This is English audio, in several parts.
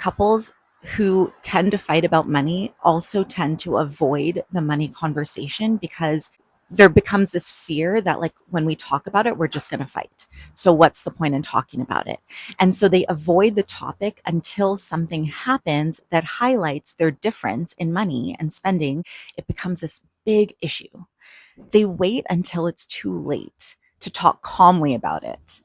Couples who tend to fight about money also tend to avoid the money conversation because there becomes this fear that, like, when we talk about it, we're just going to fight. So what's the point in talking about it? And so they avoid the topic until something happens that highlights their difference in money and spending. It becomes this big issue. They wait until it's too late to talk calmly about it.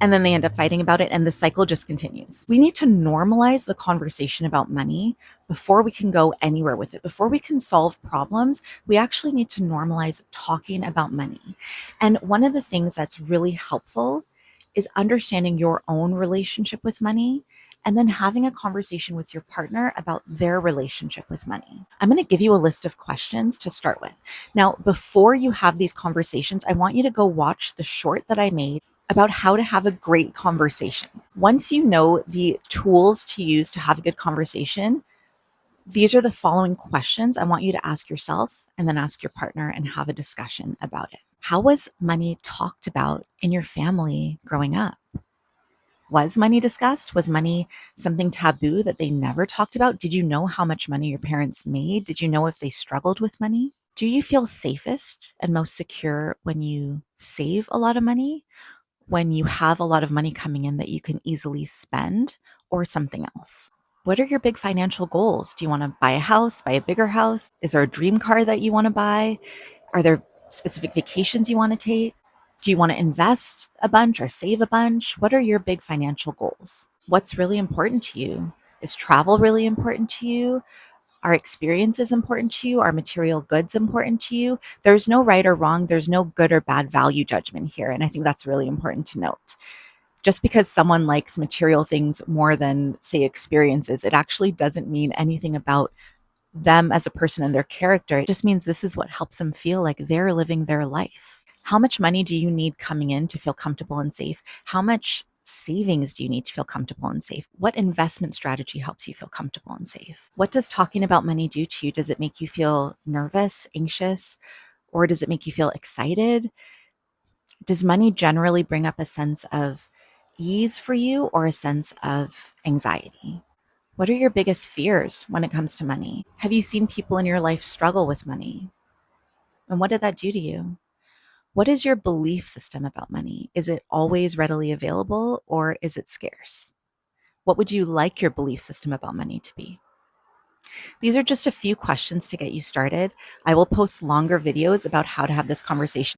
And then they end up fighting about it, and the cycle just continues. We need to normalize the conversation about money before we can go anywhere with it. Before we can solve problems, we actually need to normalize talking about money. And one of the things that's really helpful is understanding your own relationship with money and then having a conversation with your partner about their relationship with money. I'm going to give you a list of questions to start with. Now, before you have these conversations, I want you to go watch the short that I made about how to have a great conversation. Once you know the tools to use to have a good conversation, these are the following questions I want you to ask yourself and then ask your partner and have a discussion about it. How was money talked about in your family growing up? Was money discussed? Was money something taboo that they never talked about? Did you know how much money your parents made? Did you know if they struggled with money? Do you feel safest and most secure when you save a lot of money, when you have a lot of money coming in that you can easily spend, or something else? What are your big financial goals? Do you want to buy a house, buy a bigger house? Is there a dream car that you want to buy? Are there specific vacations you want to take? Do you want to invest a bunch or save a bunch? What are your big financial goals? What's really important to you? Is travel really important to you? Are experiences important to you? Are material goods important to you? There's no right or wrong. There's no good or bad value judgment here. And I think that's really important to note. Just because someone likes material things more than, say, experiences, it actually doesn't mean anything about them as a person and their character. It just means this is what helps them feel like they're living their life. How much money do you need coming in to feel comfortable and safe? How much savings do you need to feel comfortable and safe? What investment strategy helps you feel comfortable and safe? What does talking about money do to you? Does it make you feel nervous, anxious, or does it make you feel excited? Does money generally bring up a sense of ease for you or a sense of anxiety? What are your biggest fears when it comes to money? Have you seen people in your life struggle with money? And what did that do to you? What is your belief system about money? Is it always readily available or is it scarce? What would you like your belief system about money to be? These are just a few questions to get you started. I will post longer videos about how to have this conversation